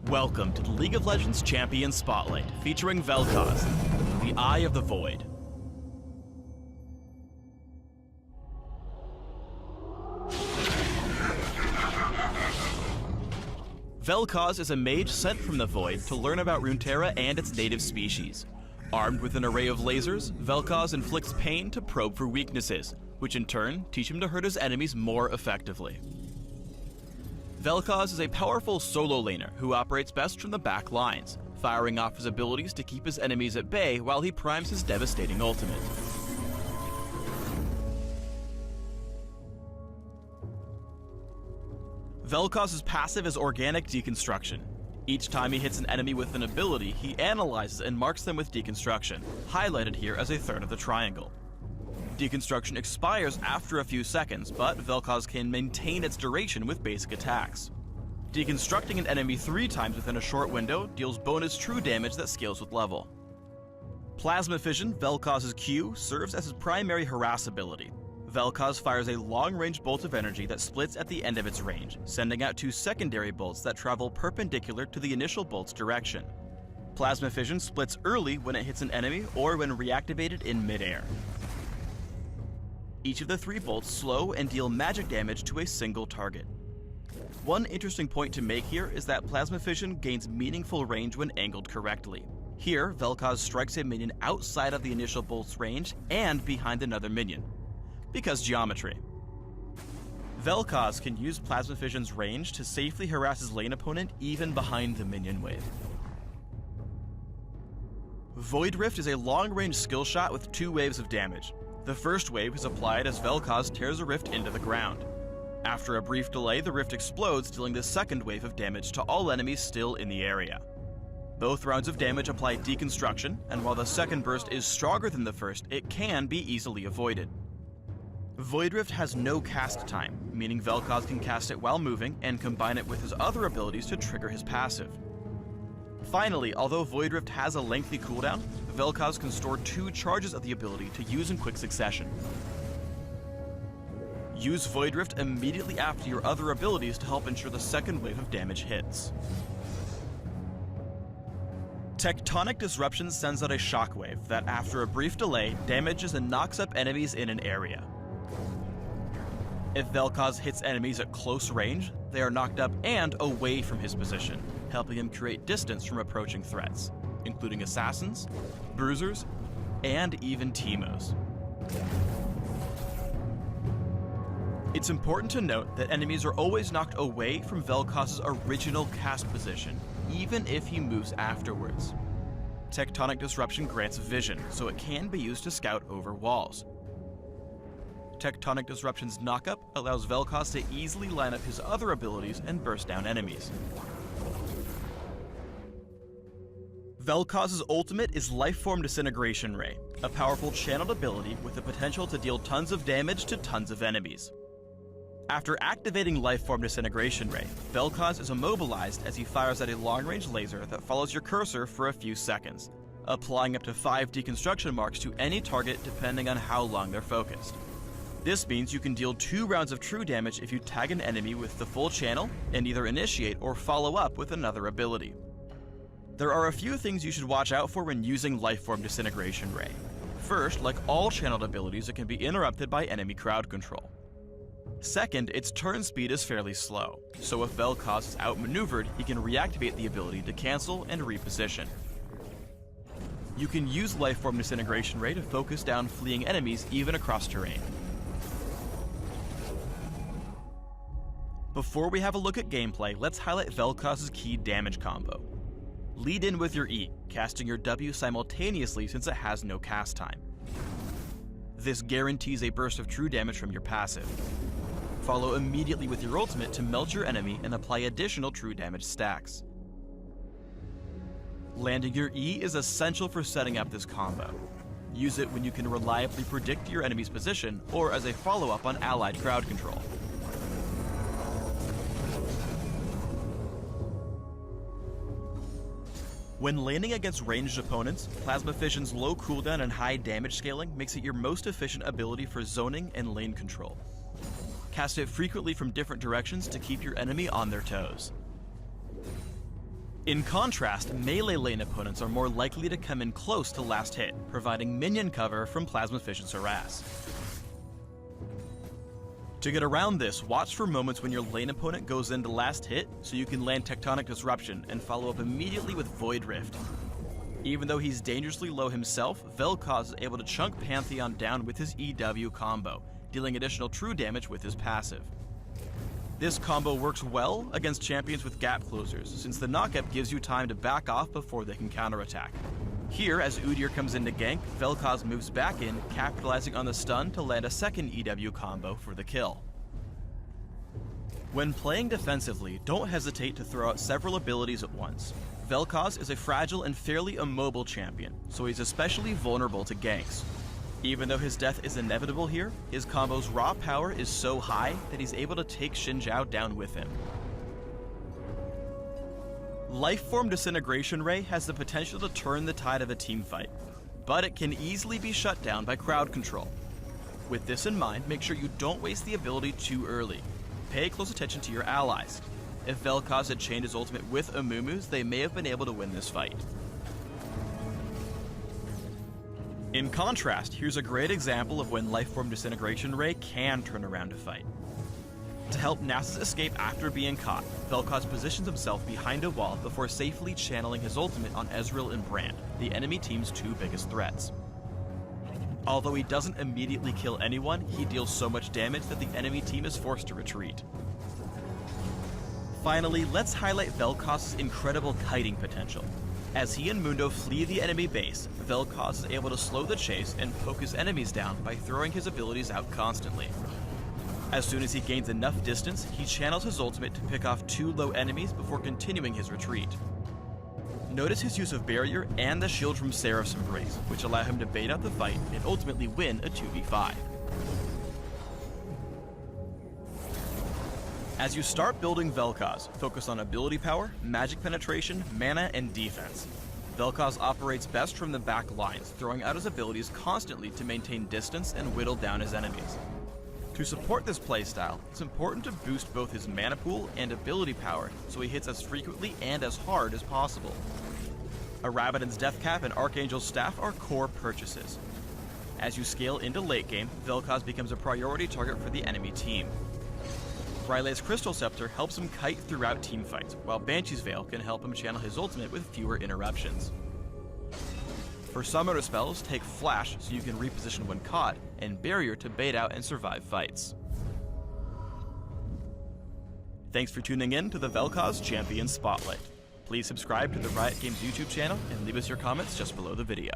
Welcome to the League of Legends Champion Spotlight, featuring VelKoz, the Eye of the Void. VelKoz is a mage sent from the Void to learn about Runeterra and its native species. Armed with an array of lasers, VelKoz inflicts pain to probe for weaknesses, which in turn teach him to hurt his enemies more effectively. VelKoz is a powerful solo laner who operates best from the back lines, firing off his abilities to keep his enemies at bay while he primes his devastating ultimate. VelKoz's passive is organic deconstruction. Each time he hits an enemy with an ability, he analyzes and marks them with deconstruction, highlighted here as a third of the triangle. Deconstruction expires after a few seconds, but VelKoz can maintain its duration with basic attacks. Deconstructing an enemy 3 times within a short window deals bonus true damage that scales with level. Plasma Fission, VelKoz's Q, serves as his primary harass ability. VelKoz fires a long-range bolt of energy that splits at the end of its range, sending out 2 secondary bolts that travel perpendicular to the initial bolt's direction. Plasma Fission splits early when it hits an enemy or when reactivated in mid-air. Each of the 3 bolts slow and deal magic damage to a single target. One interesting point to make here is that Plasma Fission gains meaningful range when angled correctly. Here, VelKoz strikes a minion outside of the initial bolt's range and behind another minion, because geometry. VelKoz can use Plasma Fission's range to safely harass his lane opponent even behind the minion wave. Void Rift is a long-range skill shot with 2 waves of damage. The first wave is applied as VelKoz tears a rift into the ground. After a brief delay, the rift explodes, dealing the second wave of damage to all enemies still in the area. Both rounds of damage apply deconstruction, and while the second burst is stronger than the first, it can be easily avoided. Void Rift has no cast time, meaning VelKoz can cast it while moving and combine it with his other abilities to trigger his passive. Finally, although Void Rift has a lengthy cooldown, VelKoz can store 2 charges of the ability to use in quick succession. Use Void Rift immediately after your other abilities to help ensure the second wave of damage hits. Tectonic Disruption sends out a shockwave that, after a brief delay, damages and knocks up enemies in an area. If VelKoz hits enemies at close range, they are knocked up and away from his position, helping him create distance from approaching threats, including assassins, bruisers, and even Teemos. It's important to note that enemies are always knocked away from VelKoz's original cast position, even if he moves afterwards. Tectonic Disruption grants vision, so it can be used to scout over walls. Tectonic Disruption's knockup allows VelKoz to easily line up his other abilities and burst down enemies. VelKoz's ultimate is Lifeform Disintegration Ray, a powerful channeled ability with the potential to deal tons of damage to tons of enemies. After activating Lifeform Disintegration Ray, VelKoz is immobilized as he fires at a long-range laser that follows your cursor for a few seconds, applying up to 5 deconstruction marks to any target depending on how long they're focused. This means you can deal 2 rounds of true damage if you tag an enemy with the full channel and either initiate or follow up with another ability. There are a few things you should watch out for when using Lifeform Disintegration Ray. First, like all channeled abilities, it can be interrupted by enemy crowd control. Second, its turn speed is fairly slow, so if VelKoz is outmaneuvered, he can reactivate the ability to cancel and reposition. You can use Lifeform Disintegration Ray to focus down fleeing enemies even across terrain. Before we have a look at gameplay, let's highlight VelKoz's key damage combo. Lead in with your E, casting your W simultaneously since it has no cast time. This guarantees a burst of true damage from your passive. Follow immediately with your ultimate to melt your enemy and apply additional true damage stacks. Landing your E is essential for setting up this combo. Use it when you can reliably predict your enemy's position or as a follow-up on allied crowd control. When laning against ranged opponents, Plasma Fission's low cooldown and high damage scaling makes it your most efficient ability for zoning and lane control. Cast it frequently from different directions to keep your enemy on their toes. In contrast, melee lane opponents are more likely to come in close to last hit, providing minion cover from Plasma Fission's harass. To get around this, watch for moments when your lane opponent goes into last hit so you can land Tectonic Disruption and follow up immediately with Void Rift. Even though he's dangerously low himself, VelKoz is able to chunk Pantheon down with his EW combo, dealing additional true damage with his passive. This combo works well against champions with gap closers, since the knock-up gives you time to back off before they can counterattack. Here, as Udyr comes in to gank, VelKoz moves back in, capitalizing on the stun to land a second EW combo for the kill. When playing defensively, don't hesitate to throw out several abilities at once. VelKoz is a fragile and fairly immobile champion, so he's especially vulnerable to ganks. Even though his death is inevitable here, his combo's raw power is so high that he's able to take Xin Zhao down with him. Lifeform Disintegration Ray has the potential to turn the tide of a teamfight, but it can easily be shut down by crowd control. With this in mind, make sure you don't waste the ability too early. Pay close attention to your allies. If VelKoz had chained his ultimate with Amumu's, they may have been able to win this fight. In contrast, here's a great example of when Lifeform Disintegration Ray can turn around a fight. To help Nasus escape after being caught, VelKoz positions himself behind a wall before safely channeling his ultimate on Ezreal and Brand, the enemy team's two biggest threats. Although he doesn't immediately kill anyone, he deals so much damage that the enemy team is forced to retreat. Finally, let's highlight VelKoz's incredible kiting potential. As he and Mundo flee the enemy base, VelKoz is able to slow the chase and poke his enemies down by throwing his abilities out constantly. As soon as he gains enough distance, he channels his ultimate to pick off two low enemies before continuing his retreat. Notice his use of Barrier and the shield from Seraph's Embrace, which allow him to bait out the fight and ultimately win a 2v5. As you start building VelKoz, focus on ability power, magic penetration, mana, and defense. VelKoz operates best from the back lines, throwing out his abilities constantly to maintain distance and whittle down his enemies. To support this playstyle, it's important to boost both his mana pool and ability power so he hits as frequently and as hard as possible. A Rabadon's Death Cap and Archangel's Staff are core purchases. As you scale into late game, VelKoz becomes a priority target for the enemy team. Ryleigh's Crystal Scepter helps him kite throughout teamfights, while Banshee's Veil can help him channel his ultimate with fewer interruptions. For summoner spells, take Flash so you can reposition when caught, and Barrier to bait out and survive fights. Thanks for tuning in to the VelKoz Champion Spotlight. Please subscribe to the Riot Games YouTube channel and leave us your comments just below the video.